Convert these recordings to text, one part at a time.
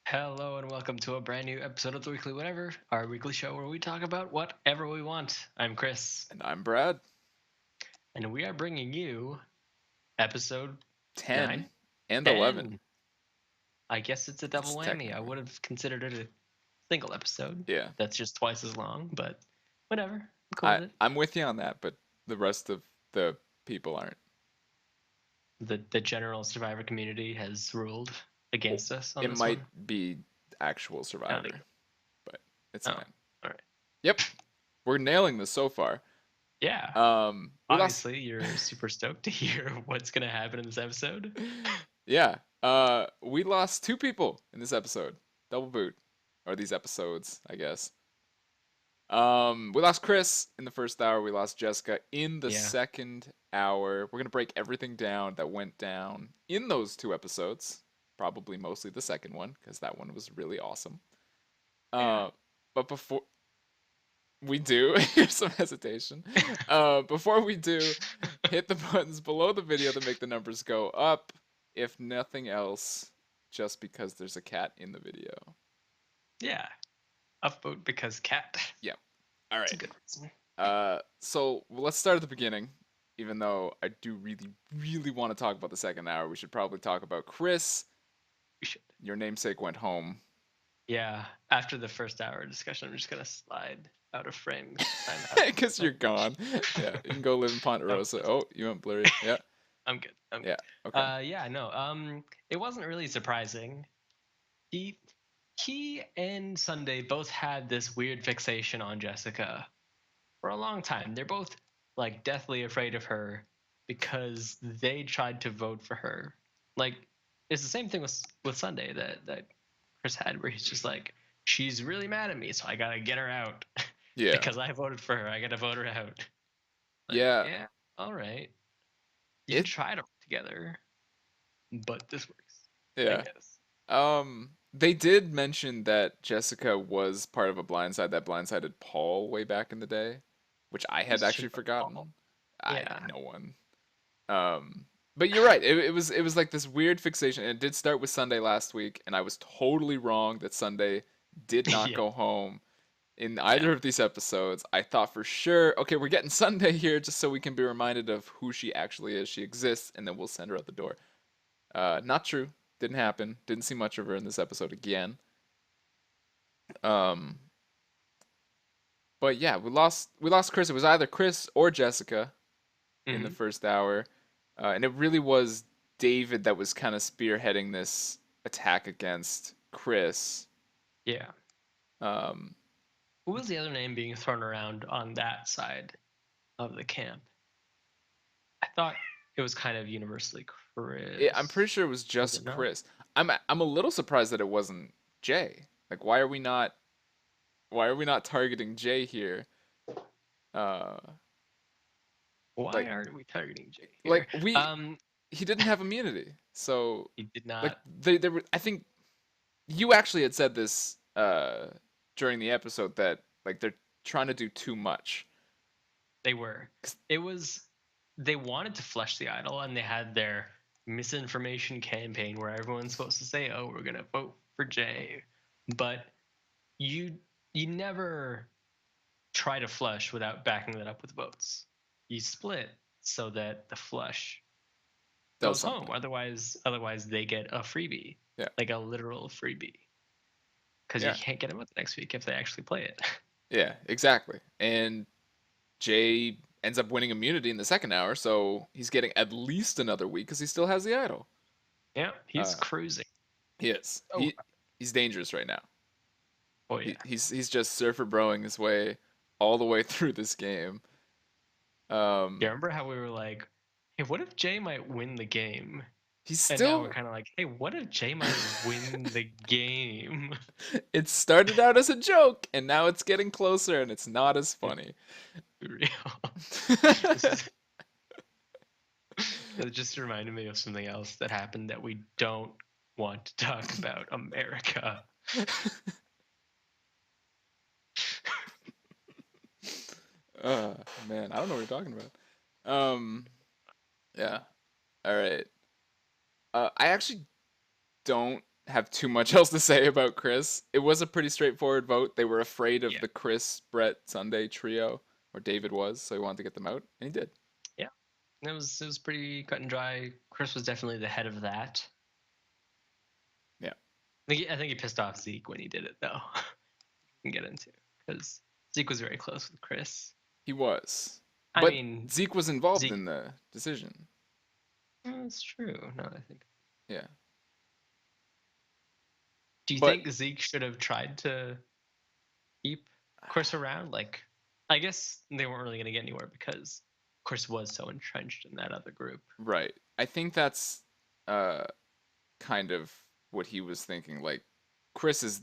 Hello and welcome to a brand new episode of the Weekly Whatever, our weekly show where we talk about whatever we want. I'm Chris, And I'm Brad. and we are bringing you episode 9, 10 and 11. 10. I guess it's a double It's whammy. I technically. would have considered it a single episode. Yeah. That's just twice as long, but whatever. I'm cool I with it. I'm with you on that, but the rest of the people aren't. The general survivor community has ruled against us on It this might one. be actual Oh, Survivor, but it's oh, fine. all right. Yep. We're nailing this so far. Yeah. We lost. Obviously, you're super stoked to hear what's going to happen in this episode. Yeah. We lost two people in this episode. Double boot. Or these episodes, I guess. We lost Chris in the first hour. We lost Jessica in the Yeah. second hour. We're gonna break everything down that went down in those two episodes. Probably mostly the second one because that one was really awesome. Yeah. But before we do, here's some hesitation. Before we do, hit the buttons below the video to make the numbers go up. If nothing else, just because there's a cat in the video. Yeah. Upvote because cat. Yeah. All It's a right. good reason. So let's start at the beginning. Even though I do really, really want to talk about the second hour, we should probably talk about Chris. We should. Your namesake went home. Yeah. After the first hour discussion, I'm just gonna slide out of frame. Because you're gone. Yeah, you can go live in Ponderosa. Oh, you went blurry. Yeah, I'm good. I'm yeah, good. okay. Yeah, no. It wasn't really surprising. He he and Sunday both had this weird fixation on Jessica for a long time. They're both like deathly afraid of her because they tried to vote for her. Like it's the same thing with Sunday that Chris had, where he's just like, she's really mad at me, so I gotta get her out Yeah, because I voted for her. I gotta vote her out. Like, yeah, yeah, all right. You can it, try to work together, but this works, I yeah. guess. They did mention that Jessica was part of a blindside that blindsided Paul way back in the day, which I had Who's to actually know Paul? forgotten. Yeah, No one. But you're right. It was like this weird fixation. And it did start with Sunday last week, and I was totally wrong that Sunday did not yeah, go home in yeah, either of these episodes. I thought for sure, okay, we're getting Sunday here just so we can be reminded of who she actually is. She exists, and then we'll send her out the door. Not true. Didn't happen. Didn't see much of her in this episode again. Um, but yeah, we lost Chris. It was either Chris or Jessica in the hmm first hour. And it really was David that was kind of spearheading this attack against Chris. yeah. Um, Who was the other name being thrown around on that side of the camp? I thought it was kind of universally I'm pretty Chris. sure it was Was just it not? Chris. I'm a little surprised that it wasn't Jay. Like, why are we not targeting Jay here? Uh, Why like aren't we targeting Jay here? like we Um, he didn't have immunity, so he did like not. they were. I think you actually had said this during the episode that like they're trying to do too much. They were. It was. They wanted to flush the idol, and they had their misinformation campaign where everyone's supposed to say, "Oh, we're gonna vote for Jay," but you you never try to flush without backing that up with votes. You split so that the flush Does goes home. something. Otherwise they get a freebie, Yeah. like a literal freebie, because you Yeah. can't get them with next week if they actually play it. Yeah, exactly. And Jay ends up winning immunity in the second hour, so he's getting at least another week because he still has the idol. Yeah, he's Uh, cruising. he is. Oh, He's dangerous right now. oh yeah. He's just surfer broing his way all the way through this game. You Um, remember how we were like, hey, what if Jay might win the game? he's And now we're still. kind of like, hey, what if Jay might win the game? It started out as a joke, and now it's getting closer, and it's not as It's funny. real. This is It just reminded me of something else that happened that we don't want to talk about America. uh, man, I don't know what you're talking about. Yeah. All right. I actually don't have too much else to say about Chris. It was a pretty straightforward vote. They were afraid of Yeah. the Chris, Brett, Sunday trio, or David was, so he wanted to get them out, and he did. Yeah. It was pretty cut and dry. Chris was definitely the head of that. Yeah. I think he pissed off Zeke when he did it, though. We can get into, because Zeke was very close with Chris. He was. I But mean, Zeke was involved Zeke. in the decision. That's true. Now that I think. Yeah. Do you But think Zeke should have tried to keep Chris around? Like, I guess they weren't really going to get anywhere because Chris was so entrenched in that other group. right. I think that's uh kind of what he was thinking. Like Chris is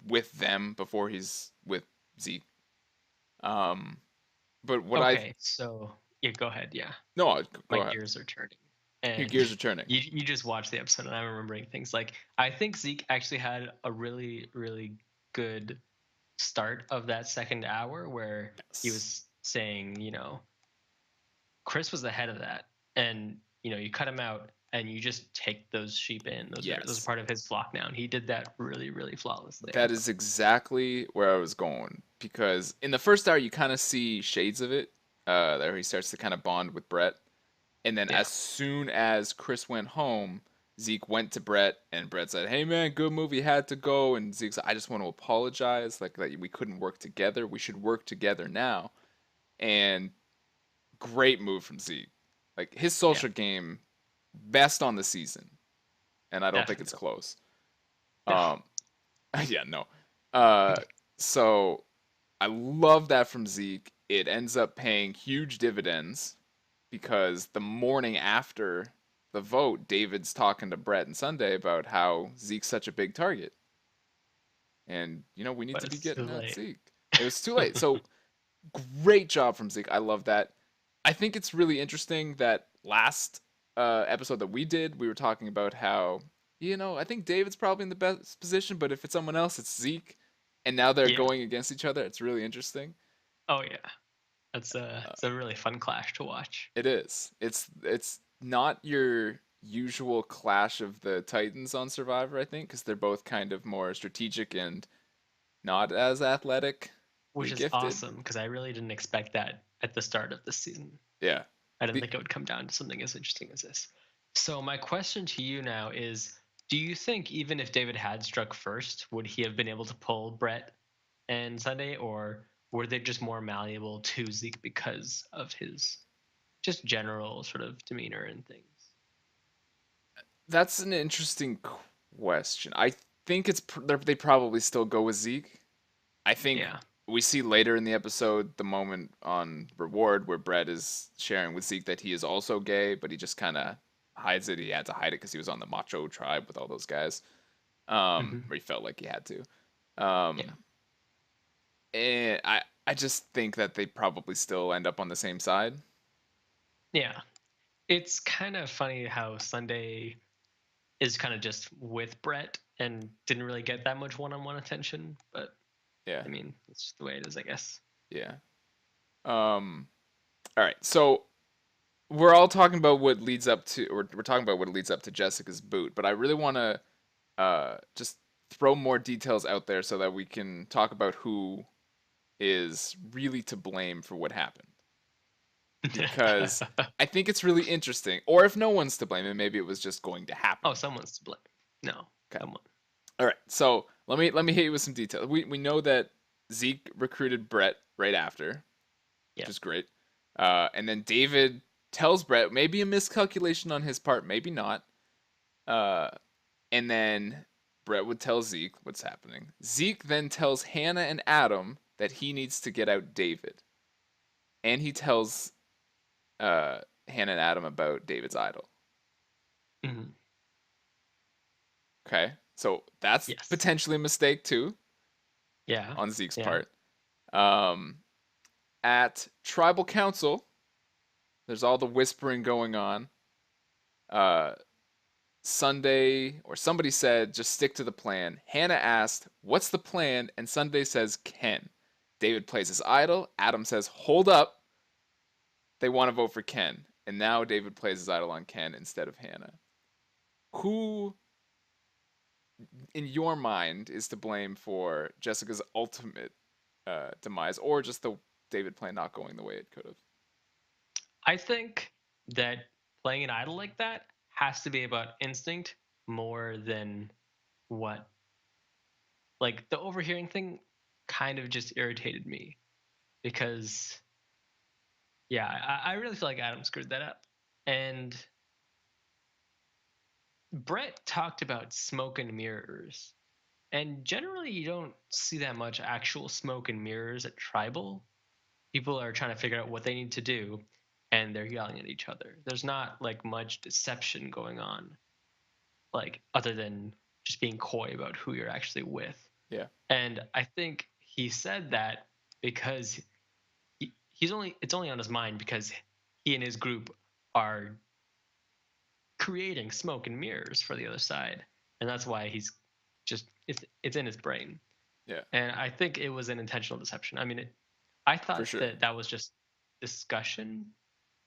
with them before he's with Zeke. Um but what I Okay, so yeah, go ahead. Yeah, no, my go ahead. gears are turning, Your and gears are turning. you just watched the episode, and I'm remembering things like I think Zeke actually had a really good start of that second hour where he Yes. was saying, Chris was the head of that, and you cut him out, and you just take those sheep in. Those are Yes. part of his flock now, and he did that really flawlessly. I That thought. is exactly where I was going because in the first hour you kind of see shades of it. There he starts to kind of bond with Brett, and then Yeah, as soon as Chris went home, Zeke went to Brett, and Brett said, "Hey man, good movie, had to go." And Zeke said, "I just want to apologize, like that we couldn't work together. We should work together now." And great move from Zeke. Like his yeah, social game, best on the season, and I don't think it's definitely. close. No, Um, yeah, no. Uh, so I love that from Zeke. It ends up paying huge dividends because the morning after the vote, David's talking to Brett and Sunday about how Zeke's such a big target. And, we need but to be it's too getting at late. Zeke. It was too late. So great job from Zeke. I love that. I think it's really interesting that last episode that we did, we were talking about how, I think David's probably in the best position, but if it's someone else, it's Zeke. And now they're Yeah. going against each other. It's really interesting. Oh yeah. It's a really fun clash to watch. It is. It's not your usual clash of the Titans on Survivor, I think, because they're both kind of more strategic and not as athletically Which is gifted. awesome because I really didn't expect that at the start of the season. Yeah. I didn't The, think it would come down to something as interesting as this. So my question to you now is, do you think even if David had struck first, would he have been able to pull Brett and Sunday, or were they just more malleable to Zeke because of his just general sort of demeanor and things? that's an interesting question. I think they probably still go with Zeke. I think Yeah. we see later in the episode the moment on Reward where Brett is sharing with Zeke that he is also gay, but he just kind of hides it. He had to hide it because he was on the macho tribe with all those guys, Hmm. where he felt like he had to. Yeah. Um, and I just think that they probably still end up on the same side. Yeah. It's kind of funny how Sunday is kind of just with Brett and didn't really get that much one-on-one attention, but Yeah, I mean, it's just the way it is, I guess. yeah. All right, so we're all talking about what leads up to, or we're talking about what leads up to Jessica's boot, but I really want to just throw more details out there so that we can talk about who is really to blame for what happened. Because I think it's really interesting. Or if no one's to blame, and maybe it was just going to Oh, happen. someone's to blame. No, Okay. someone. All right. So let me hit you with some details. We know that Zeke recruited Brett right after, which Yeah. is great. And then David tells Brett maybe a miscalculation on his part, maybe not. Uh, and then Brett would tell Zeke what's happening. Zeke then tells Hannah and Adam that he needs to get out David, and he tells Hannah and Adam about David's idol. Hmm. Okay, so that's Yes. potentially a mistake too Yeah. on Zeke's Yeah. part. Um, at Tribal Council, there's all the whispering going on. Uh, Sunday or somebody said, just stick to the plan. Hannah asked, what's the plan? And Sunday says, Ken. David plays his idol. Adam says, hold up. They want to vote for Ken. And now David plays his idol on Ken instead of Hannah. Who in your mind is to blame for Jessica's ultimate demise, or just the David plan not going the way it could have? I think that playing an idol like that has to be about instinct more than what, like, the overhearing thing kind of just irritated me because, yeah, I really feel like Adam screwed that up. And Brett talked about smoke and mirrors. And generally, you don't see that much actual smoke and mirrors at Tribal. People are trying to figure out what they need to do, and they're yelling at each other. There's not like much deception going on, like other than just being coy about who you're actually with. Yeah, And I think he said that because he's only it's only on his mind because he and his group are creating smoke and mirrors for the other side, and that's why he's just it's in his brain. yeah, And I think it was an intentional deception. I mean, I for thought sure. that that was just discussion,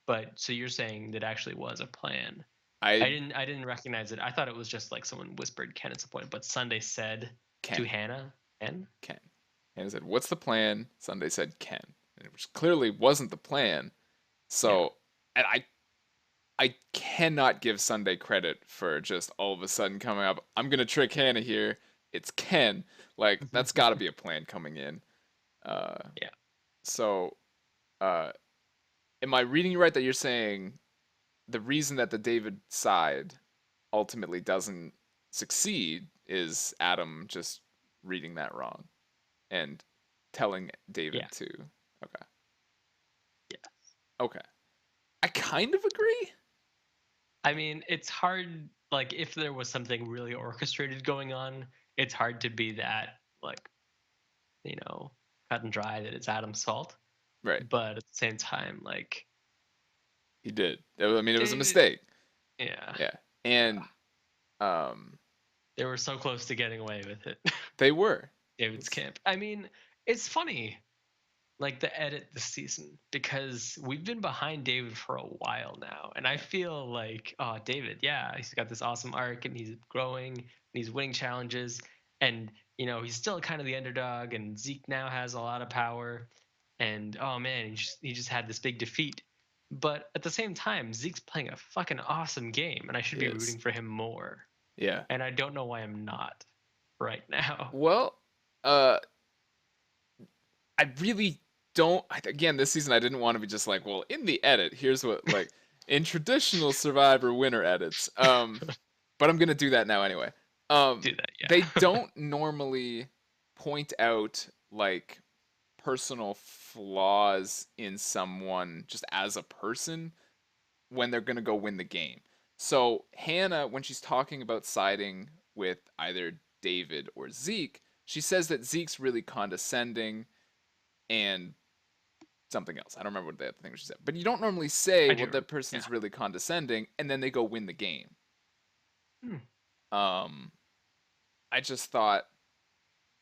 but so you're saying that actually was a plan. I I didn't recognize it. I thought it was just like someone whispered Ken at some point, but Sunday said to Ken, Hannah, Ken? Ken. Hannah said, "What's the plan?" Sunday said, "Ken," and which clearly wasn't the plan. Yeah. So, and I cannot give Sunday credit for just all of a sudden coming up. I'm gonna trick Hannah here. It's Ken. Like that's got to be a plan coming in. Uh, Yeah. so, uh, am I reading you right that you're saying the reason that the David side ultimately doesn't succeed is Adam just reading that wrong and telling Yeah. David to? Okay. Yeah. Okay. I kind of agree. I mean, it's hard, like if there was something really orchestrated going on, it's hard to be that, like, you know, cut and dry that it's Adam's fault. Right. But at the same time, like He did. I mean, it was a David, mistake. yeah, Yeah. yeah, And um they were so close to getting away with it. they were. David's It's, camp. I mean, it's funny, like the edit this season, because we've been behind David for a while now, and I yeah. feel like, oh, David, yeah, he's got this awesome arc, and he's growing, and he's winning challenges, and he's still kind of the underdog, and Zeke now has a lot of power, and oh man, he just had this big defeat. But at the same time, Zeke's playing a fucking awesome game, and I should He be is. rooting for him more. Yeah. And I don't know why I'm not right now. Well, uh I really don't. Again, this season I didn't want to be just like, well, in the edit, here's what like in traditional Survivor winner edits. But I'm gonna do that now anyway. Do that, They yeah. don't normally point out like personal flaws in someone just as a person when they're gonna go win the game. So Hannah, when she's talking about siding with either David or Zeke, she says that Zeke's really condescending and something else. I don't remember what the other thing she said. But you don't normally say, I well, do that remember. Yeah. person's really condescending, and then they go win the game. Hmm. Um, I just thought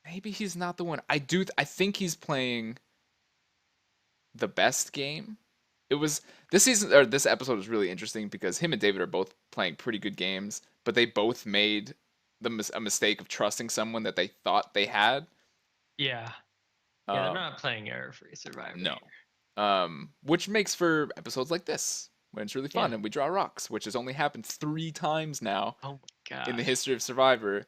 maybe he's not the one. I think he's playing the best game. It was this season or this episode was really interesting because him and David are both playing pretty good games, but they both made a mistake of trusting someone that they thought they had. Yeah. Yeah, they're Um, not playing error-free Survivor no. here. Which makes for episodes like this when it's really Yeah. fun and we draw rocks, which has only happened 3 times now Oh my in the god. history of Survivor.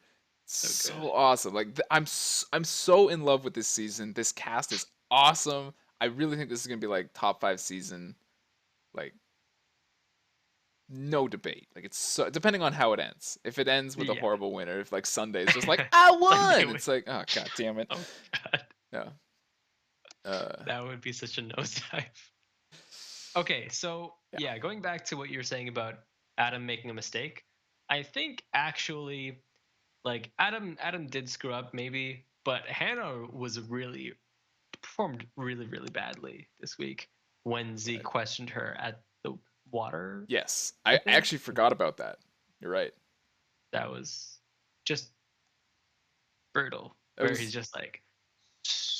So good. So awesome! Like I'm so in love with this season. This cast is awesome. I really think this is gonna be like top 5 season. Like no debate. Like it's so depending on how it ends. If it ends with a Yeah. horrible winner, if like Sunday's just like I Sunday won, would. it's like oh god damn it. Oh god. No. Uh, That would be such a nosedive. Okay, so yeah. yeah, going back to what you were saying about Adam making a mistake, I think actually, like, Adam did screw up maybe, but Hannah was really performed really, really badly this week when Zeke Right. questioned her at the water, Yes. I I think. actually forgot about that. You're right. That was just brutal. That Where he's was just like,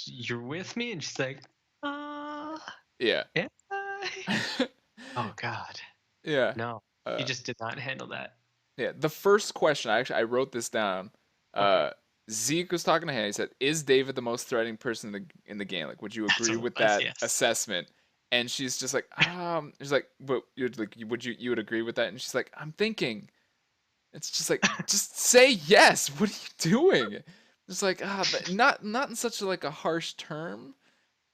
"You're with me," and she's like, yeah. yeah." Oh God, Yeah. no, he Uh, just did not handle that. yeah. The first question, I wrote this down. Okay. Uh, Zeke was talking to Hannah. He said, "Is David the most threatening person in the game? Like, would you That's agree what it with was. that Yes. assessment?" And she's just like, she's like, "But you'd like, you would agree with that?" And she's like, "I'm thinking." It's just like, just say yes. What are you doing? It's like, not in such like a harsh term,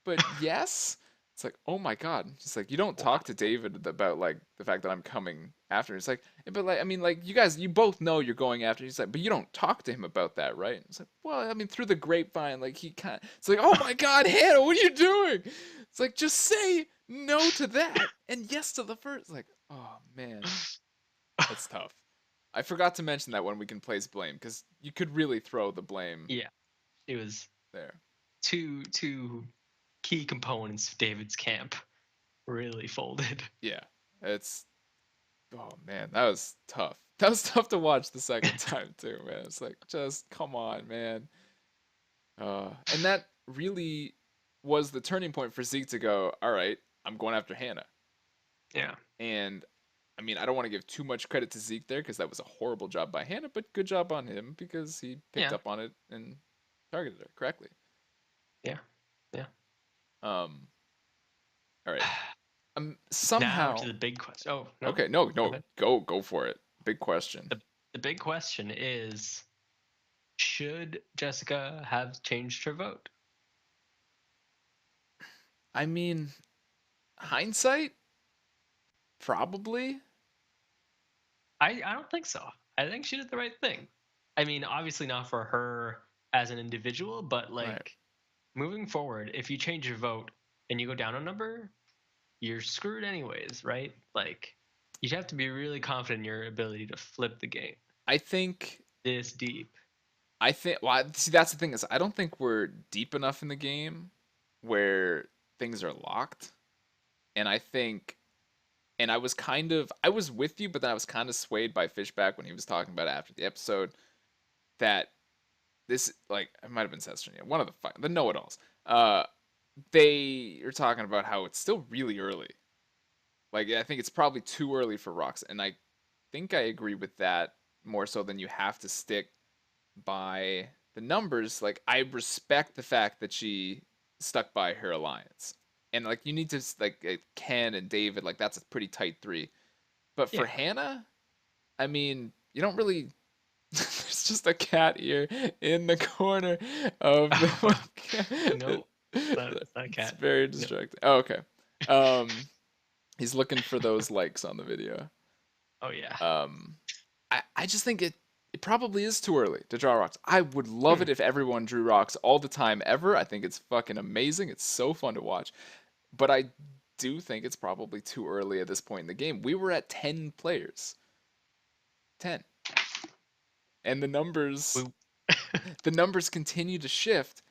but yes. It's like, oh my God. It's like, you don't Wow. talk to David about like the fact that I'm coming after. It's like, but like, I mean, like you both know you're going after. He's like, but you don't talk to him about that, right? It's like, well, I mean, through the grapevine, like he kind. It's like, oh my God, Hannah, what are you doing? It's like, just say no to that and yes to the first. Like, oh man, that's tough. I forgot to mention that when we can place blame, because you could really throw the blame Yeah. It was there. two key components of David's camp really folded. Yeah, it's oh man, that was tough. That was tough to watch the second time too, man. It's like just come on, man. And that really was the turning point for Zeke to go, all right, I'm going after Hannah. Yeah. And I mean, I don't want to give too much credit to Zeke there because that was a horrible job by Hannah, but good job on him because he picked Yeah. up on it and targeted her correctly. Yeah. Yeah. Um, all right. Now to Somehow, the big question. Oh, no. okay, no, Go no, ahead. go for it. Big question. The big question is, should Jessica have changed her vote? I mean, hindsight, probably. I don't think so. I think she did the right thing. I mean, obviously not for her as an individual, but Right. like moving forward, if you change your vote and you go down a number, you're screwed anyways, right? Like you'd have to be really confident in your ability to flip the game I think this deep. well, see that's the thing is I don't think we're deep enough in the game where things are locked. And I think and I was with you, but then I was kind of swayed by Fishback when he was talking about it after the episode that this like it might have been Sestrinia, one of the know-it-alls. Uh they are talking about how it's still really early. Like I think it's probably too early for rocks, and I think I agree with that more so than you have to stick by the numbers. Like I respect the fact that she stuck by her alliance, and like you need to like Ken and David, like that's a pretty tight three. But for Yeah. Hannah, I mean, you don't really. There's just a cat ear in the corner of the No, it's not a it's cat. very No. distracting. Oh, okay. Um, he's looking for those likes on the video. Oh yeah. Um, I just think it probably is too early to draw rocks. I would love Hmm. it if everyone drew rocks all the time ever. I think it's fucking amazing. It's so fun to watch. But I do think it's probably too early at this point in the game. We were at 10 players. 10. And We the numbers continue to shift.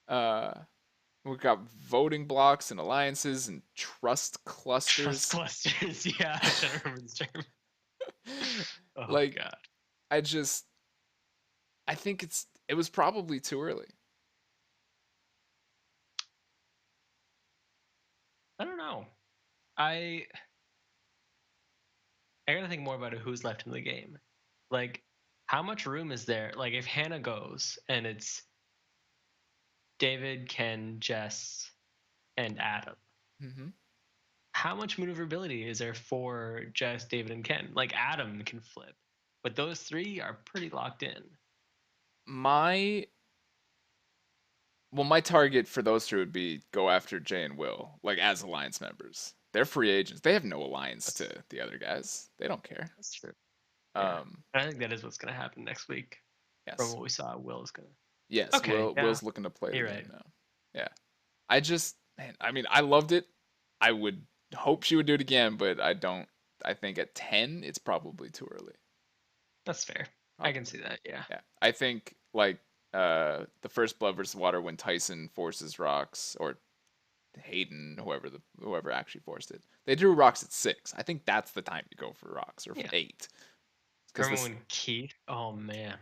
Uh we've got voting blocks and alliances and trust trust clusters. clusters. Yeah, I should remember this term. Oh Like god. I just I think it was probably too early. I don't know. I I gotta think more about who's left in the game. Like, how much room is there? Like, if Hannah goes and it's David, Ken, Jess, and Adam, Hmm. how much maneuverability is there for Jess, David, and Ken? Like, Adam can flip, but those three are pretty locked in. My my target for those two would be go after Jay and Will, like as alliance members. They're free agents. They have no alliance That's to the other guys. They don't care. that's true. Yeah, Um, I think that is what's gonna happen next week. From yes, what we saw, Will is gonna. yes. Okay, yeah, Will's looking to play the you're game right. now. Yeah, I just man, I mean, I loved it. I would hope she would do it again, but I don't. I think at 10, it's probably too early. That's fair. I can Probably. see that. Yeah. Yeah, I think like the first Blood versus Water when Tyson forces rocks or Hayden, whoever actually forced it. They drew rocks at 6. I think that's the time to go for rocks or for Yeah. 8. Because Remember this when Keith? Oh man,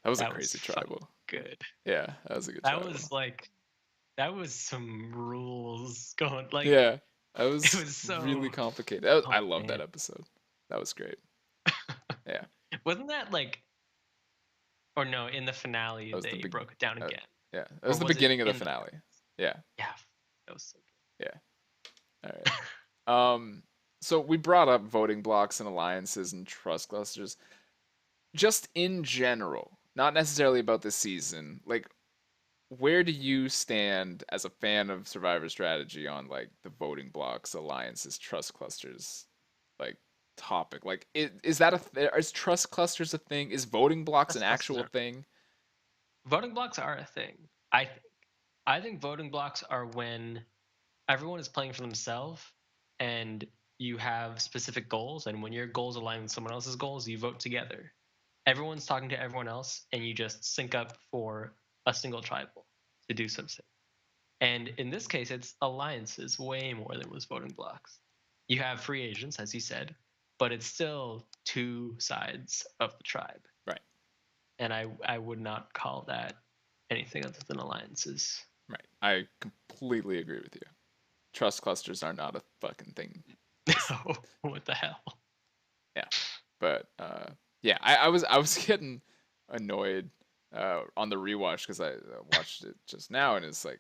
that was a that was crazy fucking tribal. good. Yeah, that was a good That tribal. was like that was some rules going like Yeah, that it was was really so. complicated. I Oh love that man, episode. That was great. Yeah. wasn't that like Or no, in the finale That was the they big. broke it down Uh, again. yeah, that Or was the was it beginning of the in the finale. Yeah, Yeah, that was so yeah. All right. So we brought up voting blocks and alliances and trust clusters. Just in general, not necessarily about this season. Like, where do you stand as a fan of Survivor Strategy on like the voting blocks, alliances, trust clusters, like topic? Like, is that is trust clusters a thing? Is voting blocks an Trust clusters actual are thing? voting blocks are a thing. I think. I think voting blocks are when everyone is playing for themselves and you have specific goals, and when your goals align with someone else's goals, you vote together. Everyone's talking to everyone else and you just sync up for a single tribal to do something. And in this case, it's alliances way more than was voting blocks. You have free agents, as you said, but it's still two sides of the tribe. Right, And I would not call that anything other than alliances. right. I completely agree with you. Trust clusters are not a fucking thing. No, what the hell? Yeah, but yeah, I was getting annoyed on the rewatch because I watched it just now, and it's like,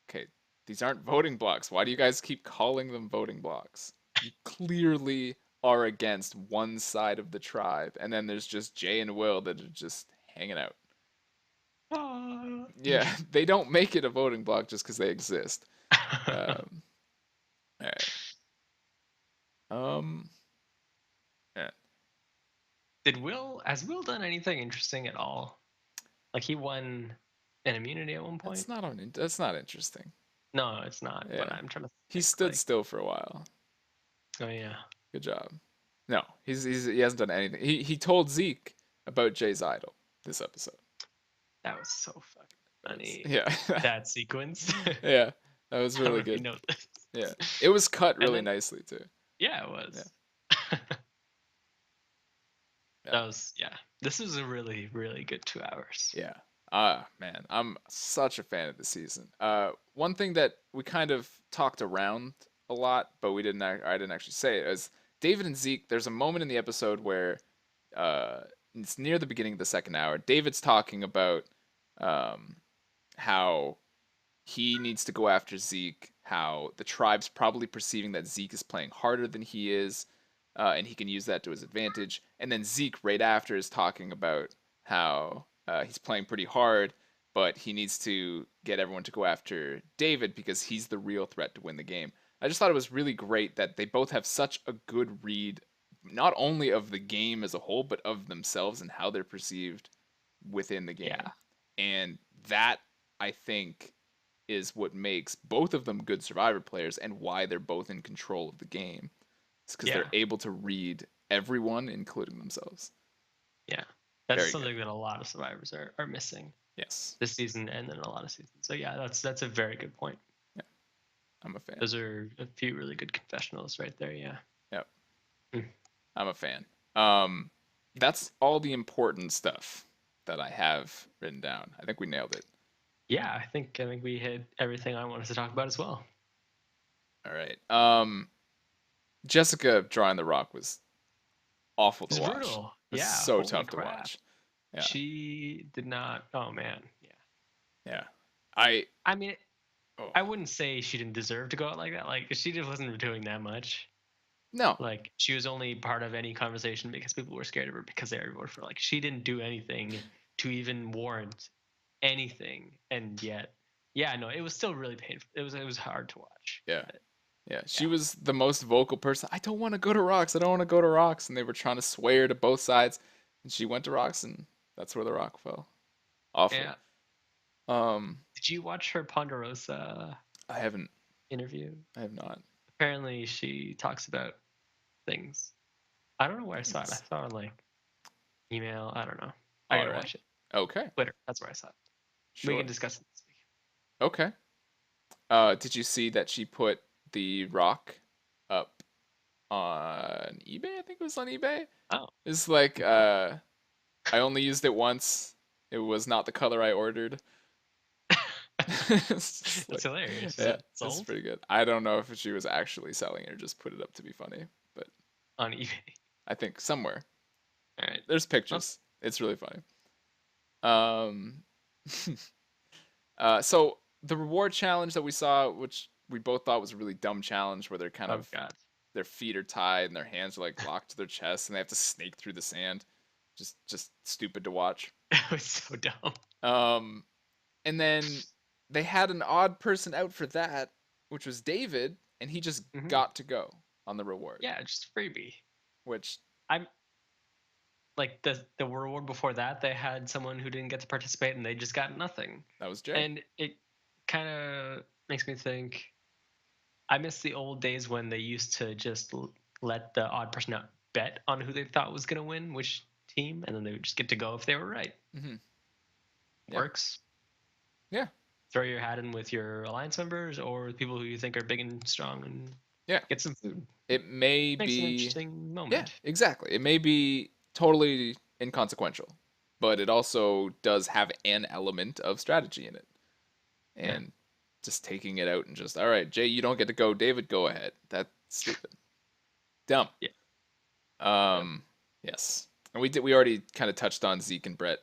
okay, these aren't voting blocks. Why do you guys keep calling them voting blocks? You clearly are against one side of the tribe, and then there's just Jay and Will that are just hanging out. Ah. Yeah, they don't make it a voting block just because they exist. All right. Um. Yeah. Has Will done anything interesting at all? Like he won an immunity at one point? That's not interesting. No, it's not, but Yeah. I'm trying to He think stood like, still for a while. oh yeah. Good job. No, he hasn't done anything. He told Zeke about Jay's idol this episode. That was so fucking funny. Yeah. That sequence. Yeah. That was I don't really know if you good. know this. Yeah. It was cut And really then nicely too. yeah, it Yeah. was. Yeah. That was yeah. This was a really, really good 2 hours. Yeah. Man, I'm such a fan of the season. One thing that we kind of talked around a lot, but I didn't actually say it, is David and Zeke. There's a moment in the episode where uh, it's near the beginning of the second hour. David's talking about um, how he needs to go after Zeke, how the tribe's probably perceiving that Zeke is playing harder than he is, and he can use that to his advantage. And then Zeke, right after, is talking about how he's playing pretty hard, but he needs to get everyone to go after David because he's the real threat to win the game. I just thought it was really great that they both have such a good read, not only of the game as a whole, but of themselves and how they're perceived within the Yeah. game. And that, I think, is what makes both of them good Survivor players and why they're both in control of the game. It's because Yeah. they're able to read everyone, including themselves. Yeah. That's Very good. something that a lot of survivors are missing Yes. this season and then a lot of seasons. So yeah, that's a very good point. Yeah. I'm a fan. Those are a few really good confessionals right there, yeah. Yep. Mm. I'm a fan. That's all the important stuff that I have written down. I think we nailed it. Yeah, I think we hit everything I wanted to talk about as well. All right. Jessica drawing the rock was awful to It's watch. brutal. It was Yeah, so holy tough to crap. watch. Yeah. She did not. Oh man, yeah. Yeah. I mean, Oh. I wouldn't say she didn't deserve to go out like that. Like she just wasn't doing that much. No. Like she was only part of any conversation because people were scared of her because they already voted for her. Like she didn't do anything to even warrant anything, and yet, yeah, no, it was still really painful. It was hard to watch. Yeah. But, Yeah, she yeah. was the most vocal person. I don't want to go to Rocks. I don't want to go to Rocks. And they were trying to sway her to both sides. And she went to Rocks, and that's where the rock fell. Awful. Yeah. Um, Did you watch her Ponderosa I haven't. interview? I have not. Apparently, she talks about things. I don't know where I saw it. I Things. saw it like email. I don't know. I All gotta right. watch it. Okay. Twitter. That's where I saw it. We Sure. can discuss it this week. Okay. Did you see that she put the rock up on eBay? I think it was on eBay. Oh. It's like I only used it once. It was not the color I ordered. That's Like, hilarious. Is yeah, it it's sold pretty good. I don't know if she was actually selling it or just put it up to be funny, but on eBay? I think somewhere All right. there's Well, pictures. It's really funny. Um, so the reward challenge that we saw, which we both thought was a really dumb challenge, where they're kind Oh of god. their feet are tied and their hands are like locked to their chest, and they have to snake through the sand. Just stupid to watch. It was so dumb. Um, and then they had an odd person out for that, which was David, and he just Hmm. got to go on the reward, Yeah, just freebie. which I'm like the reward before that, they had someone who didn't get to participate and they just got nothing. that was Jay. And it kind of makes me think I miss the old days when they used to just let the odd person out bet on who they thought was going to win which team, and then they would just get to go if they were right. Hmm. Yeah, Works. yeah, Throw your hat in with your alliance members or with people who you think are big and strong and yeah. get some food. It may Makes an be, interesting yeah, moment. exactly. It may be totally inconsequential, but it also does have an element of strategy in it. Yeah. And just taking it out and just, all right, Jay, you don't get to go. David, go ahead. That's stupid. Dumb. Yeah. Um, yes. And we already kind of touched on Zeke and Brett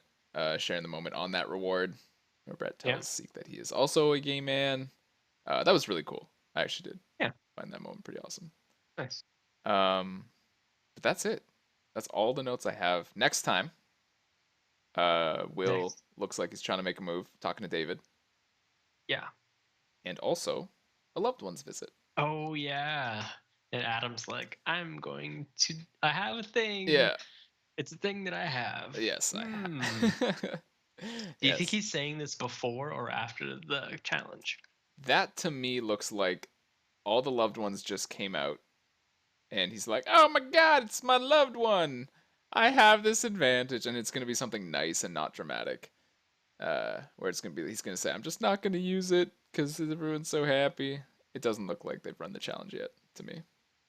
sharing the moment on that reward, where Brett Yeah. tells Zeke that he is also a gay man. That was really cool. I actually did Yeah. find that moment pretty awesome. Nice. Um, but that's it. That's all the notes I have. Next time, Will Nice. looks like he's trying to make a move, talking to David, Yeah. and also a loved one's visit. Oh yeah. And Adam's like, I have a thing. Yeah. It's a thing that I have. Yes, I Hmm. have. Do you think Yes. he's saying this before or after the challenge? That to me looks like all the loved ones just came out and he's like, "Oh my god, it's my loved one. I have this advantage," and it's going to be something nice and not dramatic. Where it's going to be he's going to say, "I'm just not going to use it cuz everyone's so happy." It doesn't look like they've run the challenge yet to me.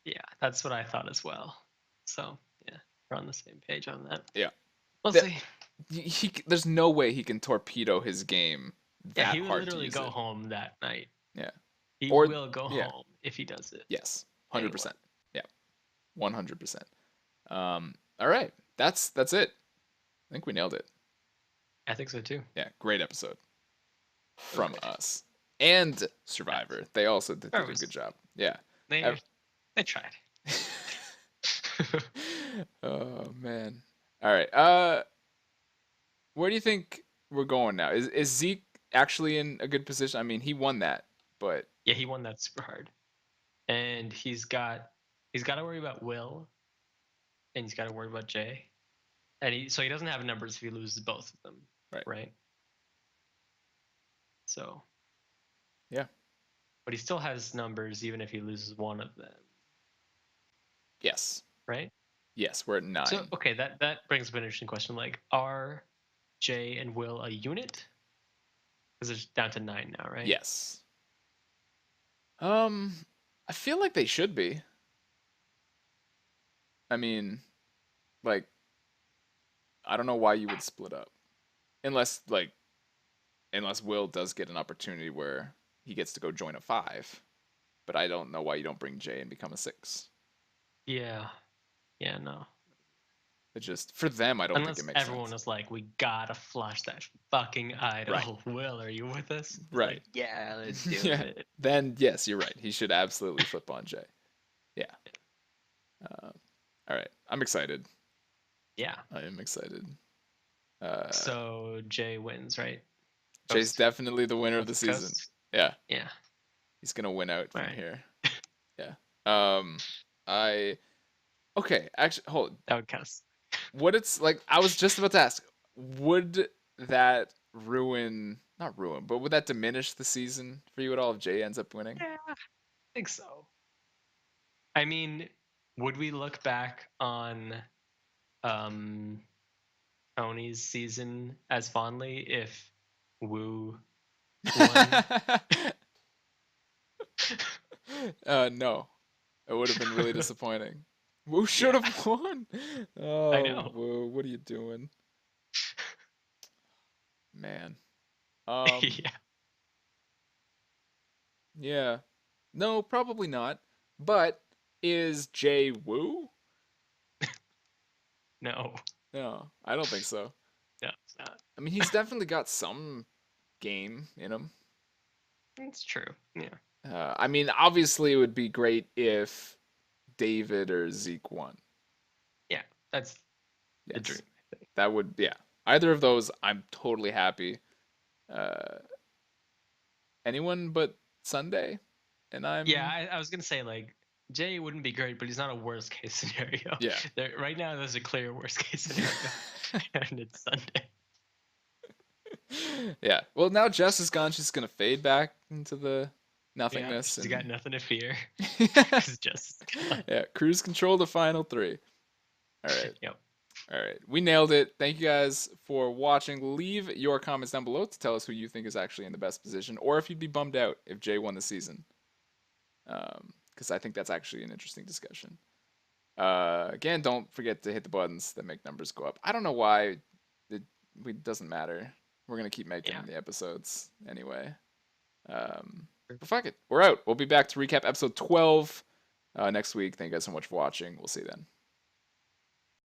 Yeah, that's what I thought as well. So yeah, we're on the same page on that. Yeah. We'll That see. there's no way he can torpedo his game Yeah, that he would hard to literally use go it. home that night. Yeah. He Or will go yeah. home if he does it. Yes. Anyway, 100%. Yeah. 100%. All right. That's it. I think we nailed it. I think so too. Yeah, great episode It was from good. us. And Survivor. They also did a Was good job. Yeah. they they tried. Oh man. All right. Where do you think we're going now? Is Zeke actually in a good position? I mean, he won that, but Yeah, he won that super hard, and he's got to worry about Will, and he's got to worry about Jay, and he doesn't have numbers if he loses both of them, right. right? So Yeah. but he still has numbers even if he loses one of them, Yes. right? Yes, we're at 9. So okay, that brings up an interesting question. Like, are Jay and Will a unit? Because it's down to 9 now, right? Yes. I feel like they should be. I mean, like I don't know why you would split up. Unless unless Will does get an opportunity where he gets to go join a 5. But I don't know why you don't bring Jay and become a 6. Yeah. Yeah, no. It just for them I don't think it Unless makes everyone sense. is like, we gotta flush that fucking idol. Right. Will, are you with us? It's Right. like, yeah, let's do Yeah. it. Then yes, you're right. He should absolutely flip on Jay. Yeah. All right. I'm excited. Yeah. I am excited. So Jay wins, right? Jay's definitely the winner of Coast the to season. coast? Yeah. Yeah. He's gonna win out All from right. here. Yeah. I okay. Actually, hold. That would count. What it's like? I was just about to ask. Would that ruin? Not ruin, but would that diminish the season for you at all if Jay ends up winning? Yeah, I think so. I mean, would we look back on um Tony's season as fondly if Wu won? No. It would have been really disappointing. Woo should Yeah, have won. I Oh, know. Woo, what are you doing, man? Um, Yeah. yeah. No, probably not. But is Jay Woo? No. No, I don't think so. No, it's not. I mean, he's definitely got some game in him. It's true. Yeah. I mean, obviously, it would be great if David or Zeke won. Yeah. That's the Yes, dream, I think. that would, yeah. Either of those, I'm totally happy. Uh, anyone but Sunday, and Yeah, I'm, I was gonna say like Jay wouldn't be great, but he's not a worst case scenario. yeah. There right now there's a clear worst case scenario. And it's Sunday. Yeah. Well, now Jess is gone. She's gonna fade back into the Yeah, nothingness, she's got and nothing to fear. yeah, Because Jess is gone. cruise control the final three. All right. Yep. All right, we nailed it. Thank you guys for watching. Leave your comments down below to tell us who you think is actually in the best position, or if you'd be bummed out if Jay won the season. Because I think that's actually an interesting discussion. Again, don't forget to hit the buttons that make numbers go up. I don't know why it doesn't matter. We're gonna keep making Yeah. the episodes anyway. But fuck it, we're out. We'll be back to recap episode 12 next week. Thank you guys so much for watching. We'll see you then.